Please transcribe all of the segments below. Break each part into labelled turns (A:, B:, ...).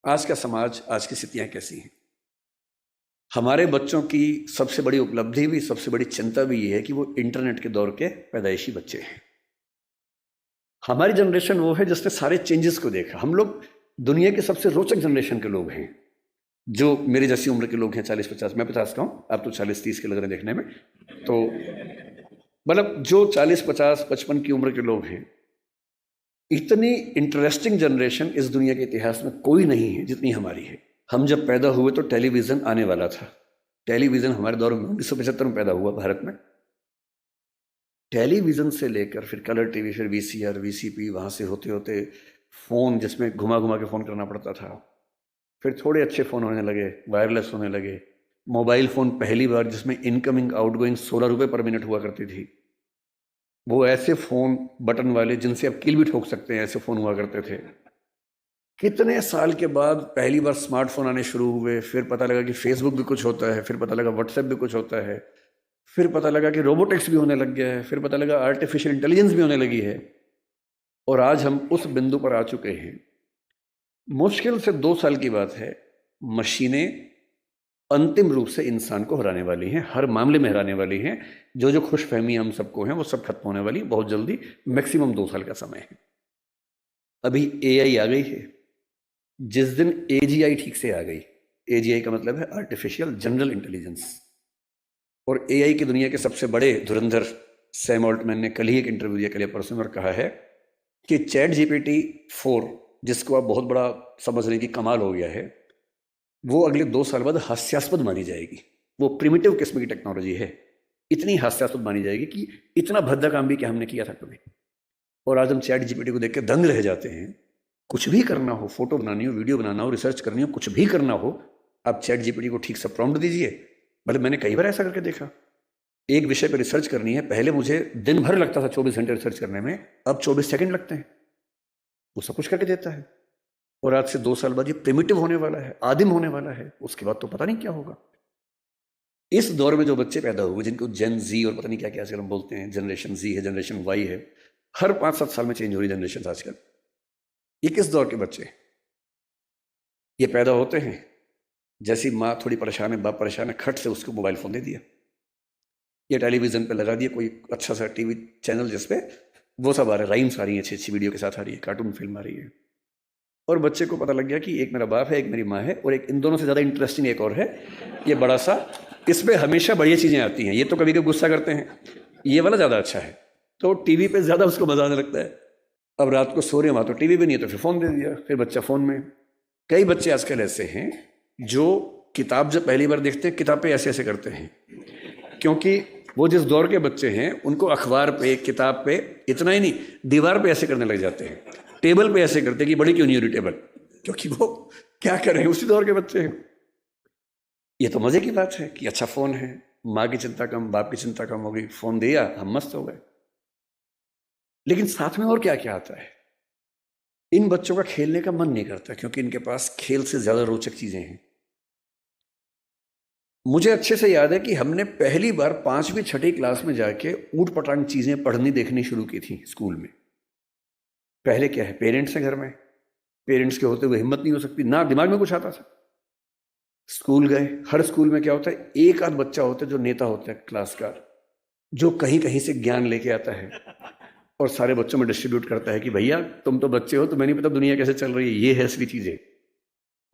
A: आज का समाज, आज की स्थितियां कैसी हैं। हमारे बच्चों की सबसे बड़ी उपलब्धि भी, सबसे बड़ी चिंता भी ये है कि वो इंटरनेट के दौर के पैदाइशी बच्चे हैं। हमारी जनरेशन वो है जिसने सारे चेंजेस को देखा। हम लोग दुनिया के सबसे रोचक जनरेशन के लोग हैं, जो मेरी जैसी उम्र के लोग हैं, 40-50। मैं 50 का हूँ, आप तो 40-30 के लग रहे हैं देखने में। तो मतलब जो 40-50-55 की उम्र के लोग हैं, इतनी इंटरेस्टिंग जनरेशन इस दुनिया के इतिहास में कोई नहीं है जितनी हमारी है। हम जब पैदा हुए तो टेलीविज़न आने वाला था। टेलीविज़न हमारे दौर में 1975 में पैदा हुआ भारत में। टेलीविज़न से लेकर फिर कलर टीवी, फिर वीसीआर, वीसीपी, वहाँ से होते होते फ़ोन जिसमें घुमा घुमा के फ़ोन करना पड़ता था। फिर थोड़े अच्छे फ़ोन होने लगे, वायरलेस होने लगे। मोबाइल फ़ोन पहली बार जिसमें इनकमिंग आउटगोइंग 16 रुपये पर मिनट हुआ करती थी। वो ऐसे फ़ोन बटन वाले जिनसे आप कील भी ठोक सकते हैं, ऐसे फ़ोन हुआ करते थे। कितने साल के बाद पहली बार स्मार्टफोन आने शुरू हुए। फिर पता लगा कि फेसबुक भी कुछ होता है, फिर पता लगा व्हाट्सएप भी कुछ होता है, फिर पता लगा कि रोबोटिक्स भी होने लग गया है, फिर पता लगा आर्टिफिशियल इंटेलिजेंस भी होने लगी है। और आज हम उस बिंदु पर आ चुके हैं। मुश्किल से 2 साल की बात है, मशीनें अंतिम रूप से इंसान को हराने वाली हैं, हर मामले में हराने वाली हैं। जो जो खुशफहमी हम सबको हैं वो सब खत्म होने वाली बहुत जल्दी। मैक्सिमम 2 साल का समय है। अभी एआई आ गई है। जिस दिन एजीआई ठीक से आ गई, एजीआई का मतलब है आर्टिफिशियल जनरल इंटेलिजेंस, और एआई की दुनिया के सबसे बड़े धुरंधर सैम ऑल्टमैन ने कल ही एक इंटरव्यू दिया, कल या परसों, और कहा है कि चैट जीपीटी 4, जिसको आप बहुत बड़ा समझ रहे हैं कि कमाल हो गया है, वो अगले 2 साल बाद हास्यास्पद मानी जाएगी। वो प्रिमिटिव किस्म की टेक्नोलॉजी है, इतनी हास्यास्पद मानी जाएगी कि इतना भद्दा काम भी क्या हमने किया था कभी। और आज हम चैट जीपीटी को देख के दंग रह जाते हैं। कुछ भी करना हो, फोटो बनानी हो, वीडियो बनाना हो, रिसर्च करनी हो, कुछ भी करना हो, आप चैट जीपीटी को ठीक से प्रॉम्प्ट दीजिए। मतलब मैंने कई बार ऐसा करके देखा। एक विषय पर रिसर्च करनी है, पहले मुझे दिन भर लगता था 24 घंटे रिसर्च करने में, अब 24 सेकंड लगते हैं, वो सब कुछ करके देता है। और आज से 2 साल बाद ये प्रिमिटिव होने वाला है, आदिम होने वाला है। उसके बाद तो पता नहीं क्या होगा। इस दौर में जो बच्चे पैदा हुए, जिनको जेन जी और पता नहीं क्या क्या आजकल हम बोलते हैं, जनरेशन जी है, जनरेशन वाई है, हर 5-7 साल में चेंज हो रही जनरेशन आजकल। ये किस दौर के बच्चे? ये पैदा होते हैं जैसी माँ थोड़ी परेशान है, बाप परेशान है, खट से उसको मोबाइल फ़ोन दे दिया, या टेलीविज़न पे लगा दिया कोई अच्छा सा टीवी चैनल जिसपे वो सब आ रहा है, राइम्स आ रही हैं, अच्छी अच्छी वीडियो के साथ आ रही है, कार्टून फिल्म आ रही है। और बच्चे को पता लग गया कि एक मेरा बाप है, एक मेरी माँ है, और एक इन दोनों से ज़्यादा इंटरेस्टिंग एक और है, ये बड़ा सा, इसमें हमेशा बढ़िया चीज़ें आती हैं। ये तो कभी कभी गुस्सा करते हैं, ये वाला ज़्यादा अच्छा है, तो टीवी पे ज़्यादा उसको मज़ा आने लगता है। अब रात को सो रहे वहाँ तो टीवी भी नहीं है, तो फिर फ़ोन दे दिया, फिर बच्चा फ़ोन में। कई बच्चे आजकल ऐसे हैं जो किताब जब पहली बार देखते हैं, किताब पे ऐसे ऐसे करते हैं, क्योंकि वो जिस दौर के बच्चे हैं उनको अखबार पे, किताब पे, इतना ही नहीं, दीवार पे ऐसे करने लग जाते हैं, टेबल पे ऐसे करते हैं कि बड़ी क्यों नहीं हो रही टेबल, क्योंकि वो क्या कर रहे हैं, उसी दौर के बच्चे हैं। ये तो मजे की बात है कि अच्छा फोन है, माँ की चिंता कम, बाप की चिंता कम हो गई, फोन दिया, हम मस्त हो गए। लेकिन साथ में और क्या क्या आता है। इन बच्चों का खेलने का मन नहीं करता, क्योंकि इनके पास खेल से ज्यादा रोचक चीजें हैं। मुझे अच्छे से याद है कि हमने पहली बार 5वीं-6ठी क्लास में जाके ऊट पटांग चीजें पढ़नी देखनी शुरू की थी स्कूल में। पहले क्या है, पेरेंट्स हैं घर में, पेरेंट्स के होते हुए हिम्मत नहीं हो सकती, ना दिमाग में कुछ आता था। स्कूल गए, हर स्कूल में क्या होता है, एक आध बच्चा होता है जो नेता होता है क्लास का, जो कहीं कहीं से ज्ञान लेके आता है और सारे बच्चों में डिस्ट्रीब्यूट करता है कि भैया तुम तो बच्चे हो, तुम्हें नहीं पता दुनिया कैसे चल रही है, ये है असली चीजें।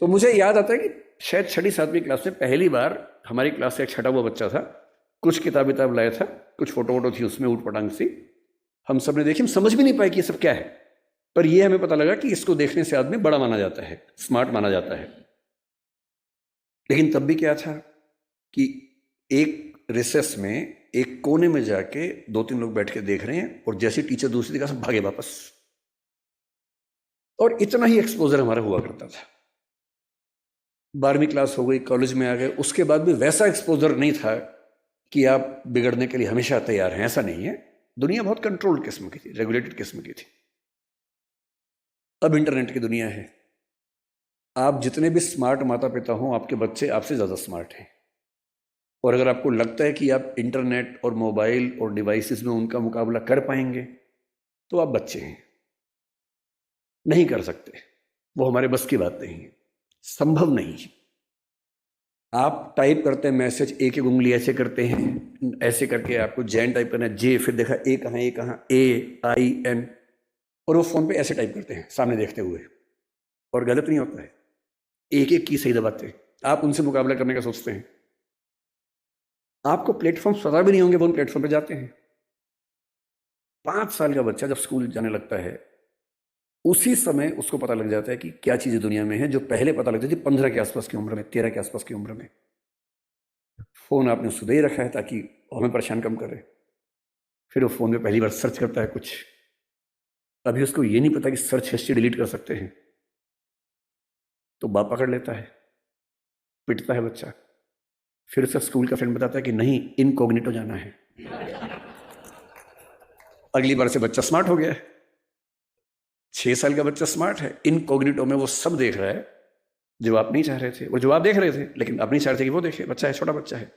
A: तो मुझे याद आता है कि शायद 6ठी-7वीं क्लास में पहली बार हमारी क्लास से एक छठा हुआ बच्चा था, कुछ किताब विताब लाया था, कुछ फोटो वोटो थी उसमें ऊट पटांग सी, हम सब ने देखी। हम समझ भी नहीं पाए कि ये सब क्या है, पर ये हमें पता लगा कि इसको देखने से आदमी बड़ा माना जाता है, स्मार्ट माना जाता है। लेकिन तब भी क्या था कि एक रिसेस में, एक कोने में जाके 2-3 लोग बैठ के देख रहे हैं, और जैसे टीचर दूसरी जगह से भागे वापस। और इतना ही एक्सपोजर हमारा हुआ करता था। 12वीं क्लास हो गई, कॉलेज में आ गए, उसके बाद भी वैसा एक्सपोजर नहीं था कि आप बिगड़ने के लिए हमेशा तैयार हैं, ऐसा नहीं है। दुनिया बहुत कंट्रोल्ड किस्म की थी, रेगुलेटेड किस्म की थी। अब इंटरनेट की दुनिया है। आप जितने भी स्मार्ट माता पिता हों, आपके बच्चे आपसे ज़्यादा स्मार्ट हैं। और अगर आपको लगता है कि आप इंटरनेट और मोबाइल और डिवाइसेस में उनका मुकाबला कर पाएंगे, तो आप बच्चे हैं, नहीं कर सकते, वो हमारे बस की बात नहीं है। संभव नहीं। आप टाइप करते हैं मैसेज, एक एक उंगली ऐसे करते हैं, ऐसे करके आपको जैन टाइप करना है, जे, फिर देखा ए कहाँ, AIN, और वो फोन पे ऐसे टाइप करते हैं सामने देखते हुए, और गलत नहीं होता है, एक एक की सही दबाते हैं। आप उनसे मुकाबला करने का सोचते हैं, आपको प्लेटफॉर्म पता भी नहीं होंगे, वो उन प्लेटफॉर्म पे जाते हैं। 5 साल का बच्चा जब स्कूल जाने लगता है, उसी समय उसको पता लग जाता है कि क्या चीजें दुनिया में है, जो पहले पता लगती थी 15 के आसपास की उम्र में, 13 के आसपास की उम्र में। फोन आपने उससे ही रखा है ताकि हमें परेशान कम करे। फिर वो फोन में पहली बार सर्च करता है कुछ, अभी उसको ये नहीं पता कि सर्च हिस्ट्री डिलीट कर सकते हैं, तो बाप पकड़ लेता है, पिटता है बच्चा। फिर उसका स्कूल का फ्रेंड बताता है कि नहीं, इनकॉग्निटो जाना है। अगली बार से बच्चा स्मार्ट हो गया है। 6 साल का बच्चा स्मार्ट है, इनकॉग्निटो में वो सब देख रहा है जो आप नहीं चाह रहे थे, वो जो आप देख रहे थे लेकिन आप नहीं चाह रहे थे कि वो देखे। बच्चा है, छोटा बच्चा है,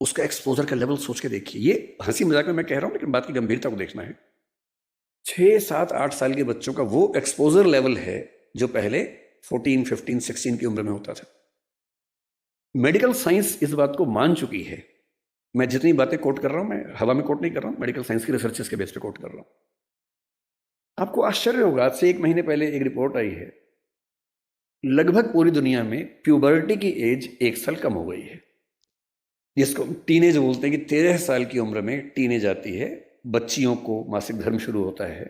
A: उसका एक्सपोजर का लेवल सोच के देखिए। ये हंसी मजाक में मैं कह रहा हूं, लेकिन बात की गंभीरता को देखना है। 6, 7, 8 साल के बच्चों का वो एक्सपोजर लेवल है जो पहले 14, 15, 16 की उम्र में होता था। मेडिकल साइंस इस बात को मान चुकी है। मैं जितनी बातें कोट कर रहा हूं, मैं हवा में कोट नहीं कर रहा हूं, मेडिकल साइंस की रिसर्चेस के बेस पे कोट कर रहा हूं। आपको आश्चर्य होगा, आज से 1 महीने पहले एक रिपोर्ट आई है, लगभग पूरी दुनिया में प्यूबर्टी की एज 1 साल कम हो गई है, जिसको टीनेज बोलते हैं कि 13 साल की उम्र में टीनेज आती है, बच्चियों को मासिक धर्म शुरू होता है।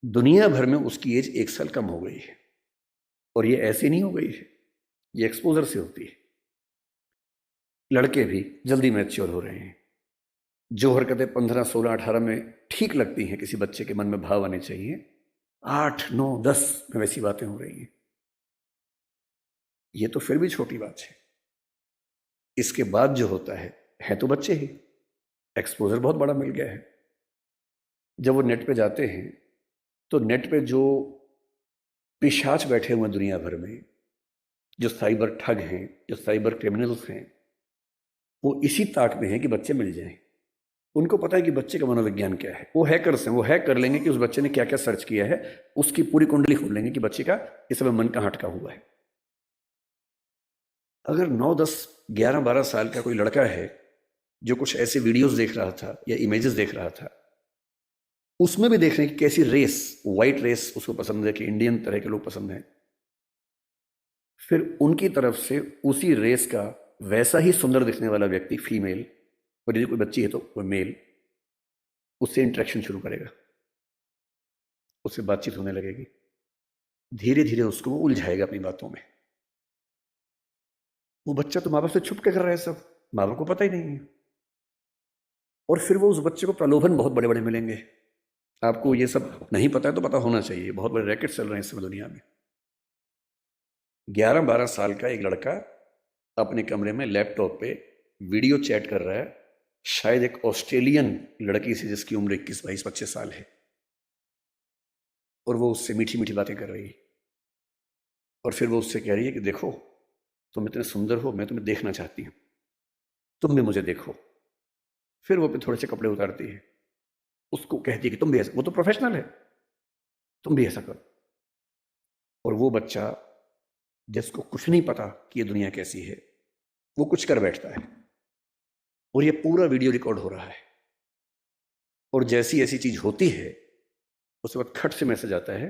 A: दुनिया भर में उसकी एज 1 साल कम हो गई है, और ये ऐसे नहीं हो गई है, ये एक्सपोजर से होती है। लड़के भी जल्दी मैच्योर हो रहे हैं। जो हरकतें 15, 16, 18 में ठीक लगती हैं, किसी बच्चे के मन में भाव आने चाहिए, 8, 9, 10 में वैसी बातें हो रही हैं। ये तो फिर भी छोटी बात है। इसके बाद जो होता है तो बच्चे ही, एक्सपोजर बहुत बड़ा मिल गया है। जब वो नेट पे जाते हैं तो नेट पे जो पिशाच बैठे हुए हैं दुनिया भर में, जो साइबर ठग हैं, जो साइबर क्रिमिनल्स हैं, वो इसी ताक में है कि बच्चे मिल जाएं। उनको पता है कि बच्चे का मनोविज्ञान क्या है। वो हैकर्स हैं, वो हैक कर लेंगे कि उस बच्चे ने क्या क्या सर्च किया है, उसकी पूरी कुंडली खोल लेंगे कि बच्चे का इस समय मन कहाँ अटका हुआ है। अगर 9, 10, 11, 12 साल का कोई लड़का है जो कुछ ऐसे वीडियोस देख रहा था या इमेजेस देख रहा था, उसमें भी देख रहे हैं कि कैसी रेस, वाइट रेस उसको पसंद है, कि इंडियन तरह के लोग पसंद हैं, फिर उनकी तरफ से उसी रेस का वैसा ही सुंदर दिखने वाला व्यक्ति, फीमेल, और यदि कोई बच्ची है तो कोई मेल, उससे इंटरेक्शन शुरू करेगा, उससे बातचीत होने लगेगी। धीरे धीरे उसको वो उलझाएगा अपनी बातों में। वो बच्चा तो माँ बाप से छुप के कर रहा है सब, माँ बाप को पता ही नहीं है। और फिर वो उस बच्चे को प्रलोभन बहुत बड़े बड़े मिलेंगे। आपको ये सब नहीं पता है तो पता होना चाहिए, बहुत बड़े रैकेट चल रहे हैं इस समय दुनिया में। 11, 12 साल का एक लड़का अपने कमरे में लैपटॉप पे वीडियो चैट कर रहा है, शायद एक ऑस्ट्रेलियन लड़की से जिसकी उम्र 21, 22, 25 साल है, और वो उससे मीठी मीठी बातें कर रही है। और फिर वो उससे कह रही है कि देखो, तुम इतने सुंदर हो, मैं तुम्हें देखना चाहती हूँ, तुम भी मुझे देखो। फिर वो पे थोड़े से कपड़े उतारती है, उसको कहती है कि तुम भी ऐसा, वो तो प्रोफेशनल है, तुम भी ऐसा करो। और वो बच्चा जिसको कुछ नहीं पता कि ये दुनिया कैसी है, वो कुछ कर बैठता है, और ये पूरा वीडियो रिकॉर्ड हो रहा है। और जैसी ऐसी चीज होती है, उसके बाद खट से मैसेज आता है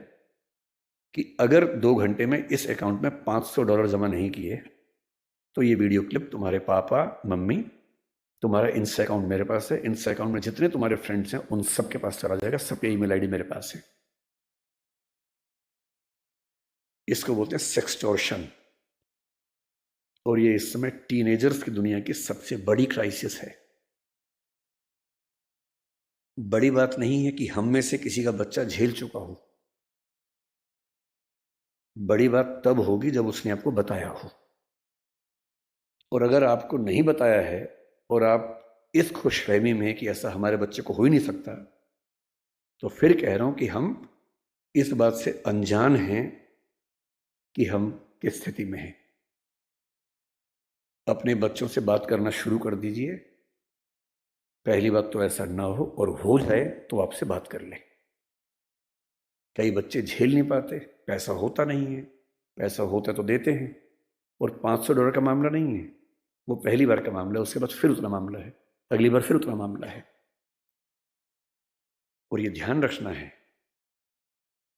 A: कि अगर 2 घंटे में इस अकाउंट में $500 जमा नहीं किए तो ये वीडियो क्लिप तुम्हारे पापा, मम्मी, तुम्हारा इंस्टा अकाउंट मेरे पास है, इंस्टा अकाउंट में जितने तुम्हारे फ्रेंड्स हैं उन सबके पास चला जाएगा, सबके ईमेल आईडी मेरे पास है। इसको बोलते हैं सेक्सटॉर्शन। और ये इस समय टीनेजर्स की दुनिया की सबसे बड़ी क्राइसिस है। बड़ी बात नहीं है कि हम में से किसी का बच्चा झेल चुका हो, बड़ी बात तब होगी जब उसने आपको बताया हो। और अगर आपको नहीं बताया है और आप इस खुशफहमी में कि ऐसा हमारे बच्चे को हो ही नहीं सकता, तो फिर कह रहा हूं कि हम इस बात से अनजान हैं कि हम किस स्थिति में हैं। अपने बच्चों से बात करना शुरू कर दीजिए। पहली बात तो ऐसा ना हो, और हो जाए तो आपसे बात कर लें। कई बच्चे झेल नहीं पाते, पैसा होता नहीं है, पैसा होता तो देते हैं। और $500 का मामला नहीं है, वो पहली बार का मामला है, उसके बाद फिर उतना मामला है, अगली बार फिर उतना मामला है। और ये ध्यान रखना है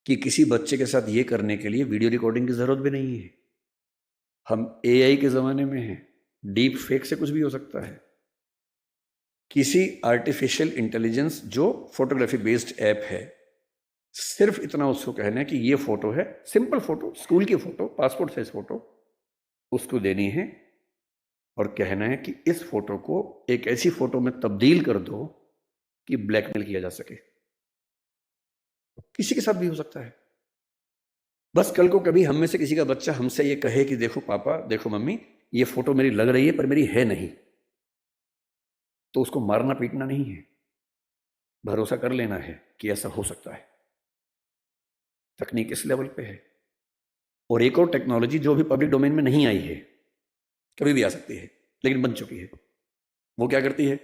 A: कि किसी बच्चे के साथ ये करने के लिए वीडियो रिकॉर्डिंग की जरूरत भी नहीं है। हम एआई के ज़माने में हैं, डीप फेक से कुछ भी हो सकता है। किसी आर्टिफिशियल इंटेलिजेंस जो फोटोग्राफी बेस्ड ऐप है, सिर्फ इतना उसको कहना है कि ये फोटो है, सिंपल फोटो, स्कूल की फोटो, पासपोर्ट साइज फोटो, उसको देनी है और कहना है कि इस फोटो को एक ऐसी फोटो में तब्दील कर दो कि ब्लैकमेल किया जा सके। किसी के साथ भी हो सकता है। बस कल को कभी हम में से किसी का बच्चा हमसे ये कहे कि देखो पापा, देखो मम्मी, ये फोटो मेरी लग रही है पर मेरी है नहीं, तो उसको मारना पीटना नहीं है, भरोसा कर लेना है कि ऐसा हो सकता है। तकनीक इस लेवल पे है। और एक और टेक्नोलॉजी जो भी पब्लिक डोमेन में नहीं आई है, कभी भी आ सकती है लेकिन बन चुकी है। वो क्या करती है,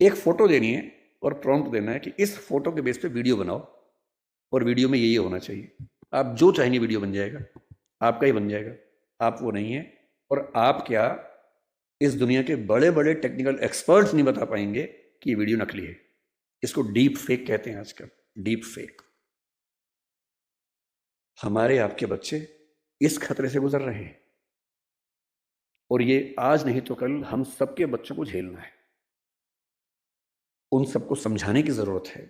A: एक फोटो देनी है और प्रॉम्प्ट देना है कि इस फोटो के बेस पे वीडियो बनाओ और वीडियो में ये होना चाहिए। आप जो चाहेंगे वीडियो बन जाएगा, आपका ही बन जाएगा, आप वो नहीं है। और आप क्या, इस दुनिया के बड़े बड़े टेक्निकल एक्सपर्ट्स नहीं बता पाएंगे कि ये वीडियो नकली है। इसको डीप फेक कहते हैं आजकल, डीप फेक। हमारे आपके बच्चे इस खतरे से गुजर रहे हैं और ये आज नहीं तो कल हम सबके बच्चों को झेलना है। उन सबको समझाने की जरूरत है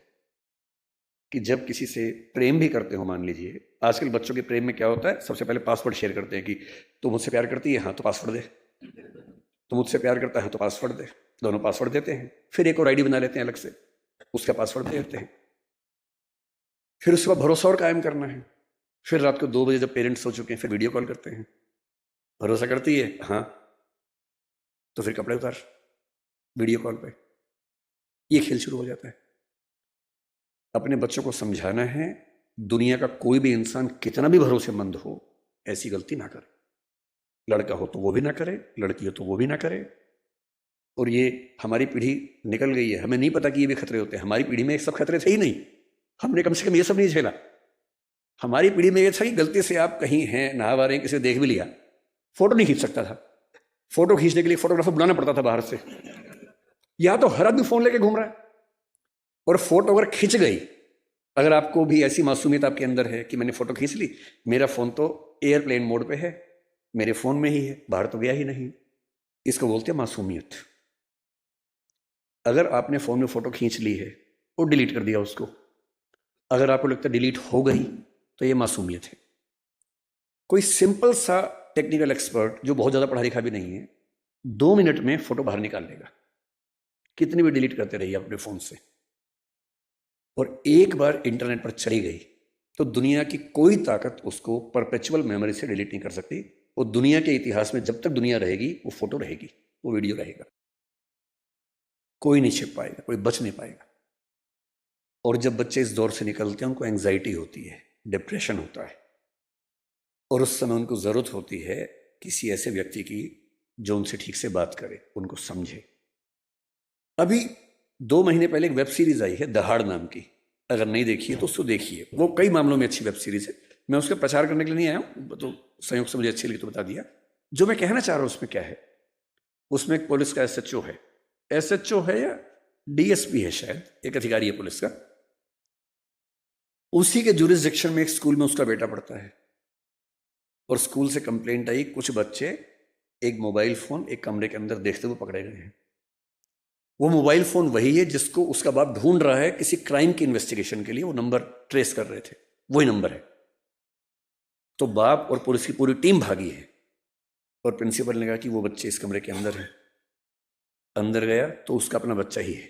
A: कि जब किसी से प्रेम भी करते हो, मान लीजिए आजकल बच्चों के प्रेम में क्या होता है, सबसे पहले पासवर्ड शेयर करते हैं कि तू मुझसे प्यार करती है, हाँ तो पासवर्ड दे, तू मुझसे प्यार करता है तो पासवर्ड दे, दोनों पासवर्ड देते हैं। फिर एक और आईडी बना लेते हैं अलग से, उसका पासवर्ड दे देते हैं। फिर उसके बाद भरोसा और कायम करना है। फिर रात को 2 बजे जब पेरेंट्स सो चुके हैं, फिर वीडियो कॉल करते हैं, भरोसा करती है, हाँ तो फिर कपड़े उतार, वीडियो कॉल पे। ये खेल शुरू हो जाता है। अपने बच्चों को समझाना है, दुनिया का कोई भी इंसान कितना भी भरोसेमंद हो, ऐसी गलती ना करे। लड़का हो तो वो भी ना करे, लड़की हो तो वो भी ना करे। और ये हमारी पीढ़ी निकल गई है, हमें नहीं पता कि ये भी खतरे होते हैं। हमारी पीढ़ी में सब खतरे थे ही नहीं, हमने कम से कम ये सब नहीं झेला। हमारी पीढ़ी में ये था कि गलती से आप कहीं हैं, नहा रहे हैं, किसी देख भी लिया, फोटो नहीं खींच सकता था। फोटो खींचने के लिए फोटोग्राफर बुलाना पड़ता था बाहर से। या तो हर आदमी फोन लेके घूम रहा है, और फोटो अगर खिंच गई, अगर आपको भी ऐसी मासूमियत आपके अंदर है कि मैंने फोटो खींच ली, मेरा फोन तो एयरप्लेन मोड पे है, मेरे फोन में ही है, बाहर तो गया ही नहीं, इसको बोलते हैं मासूमियत। अगर आपने फोन में फोटो खींच ली है और डिलीट कर दिया उसको, अगर आपको लगता है डिलीट हो गई, तो ये मासूमियत है। कोई सिंपल सा टेक्निकल एक्सपर्ट जो बहुत ज्यादा पढ़ा लिखा भी नहीं है, 2 मिनट में फोटो बाहर निकाल लेगा, कितनी भी डिलीट करते रहिए अपने फोन से। और एक बार इंटरनेट पर चली गई तो दुनिया की कोई ताकत उसको परपेचुअल मेमोरी से डिलीट नहीं कर सकती। वो दुनिया के इतिहास में जब तक दुनिया रहेगी, वो फोटो रहेगी, वो वीडियो रहेगा, कोई नहीं छिप पाएगा, कोई बच नहीं पाएगा। और जब बच्चे इस दौर से निकलते हैं, उनको एंग्जाइटी होती है, डिप्रेशन होता है, और उस समय उनको जरूरत होती है किसी ऐसे व्यक्ति की जो उनसे ठीक से बात करे, उनको समझे। अभी 2 महीने पहले एक वेब सीरीज आई है दहाड़ नाम की, अगर नहीं देखी है तो उसको देखिए। वो कई मामलों में अच्छी वेब सीरीज है। मैं उसका प्रचार करने के लिए नहीं आया हूँ, तो संयोग से मुझे अच्छी लगी तो बता दिया। जो मैं कहना चाह रहा हूँ उसमें क्या है, उसमें एक पुलिस का एसएचओ है, एसएचओ है या डीएसपी है शायद, एक अधिकारी है पुलिस का। उसी के जुरिसडिक्शन में एक स्कूल में उसका बेटा पढ़ता है, और स्कूल से कंप्लेंट आई, कुछ बच्चे एक मोबाइल फोन एक कमरे के अंदर देखते हुए पकड़े गए हैं। वो मोबाइल फोन वही है जिसको उसका बाप ढूंढ रहा है किसी क्राइम की इन्वेस्टिगेशन के लिए, वो नंबर ट्रेस कर रहे थे, वही नंबर है। तो बाप और पुलिस की पूरी टीम भागी है, और प्रिंसिपल ने कहा कि वो बच्चे इस कमरे के अंदर है। अंदर गया तो उसका अपना बच्चा ही है।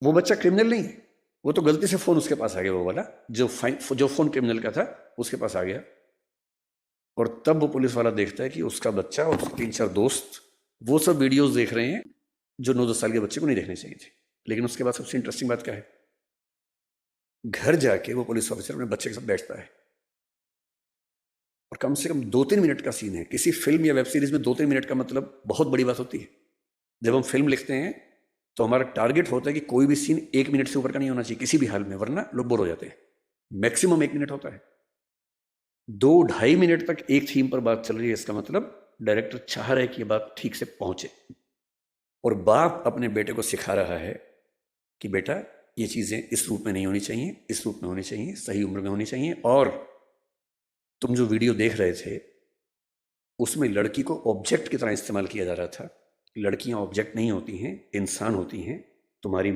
A: वो बच्चा क्रिमिनल नहीं है, वो तो गलती से फोन उसके पास आ गया, वो वाला जो फोन क्रिमिनल का था उसके पास आ गया। और तब वो पुलिस वाला देखता है कि उसका बच्चा और उसके 3-4 दोस्त वो सब वीडियोस देख रहे हैं जो 9-10 साल के बच्चे को नहीं देखने चाहिए थे। लेकिन उसके बाद सबसे इंटरेस्टिंग बात क्या है, घर जाके वो पुलिस ऑफिसर अपने बच्चे के साथ बैठता है, और कम से कम 2-3 मिनट का सीन है। किसी फिल्म या वेब सीरीज में 2-3 मिनट का मतलब बहुत बड़ी बात होती है। जब हम फिल्म लिखते हैं तो हमारा टारगेट होता है कि कोई भी सीन 1 मिनट से ऊपर का नहीं होना चाहिए किसी भी हाल में, वरना लोग बोर हो जाते हैं। मैक्सिमम 1 मिनट होता है। 2-2.5 मिनट तक एक थीम पर बात चल रही है, इसका मतलब डायरेक्टर चाह रहा है कि ये बात ठीक से पहुंचे। और बाप अपने बेटे को सिखा रहा है कि बेटा ये चीज़ें इस रूप में नहीं होनी चाहिए, इस रूप में होनी चाहिए, सही उम्र में होनी चाहिए। और तुम जो वीडियो देख रहे थे उसमें लड़की को ऑब्जेक्ट की तरह इस्तेमाल किया जा रहा था। लड़कियां ऑब्जेक्ट नहीं होती हैं, इंसान होती हैं। तुम्हारी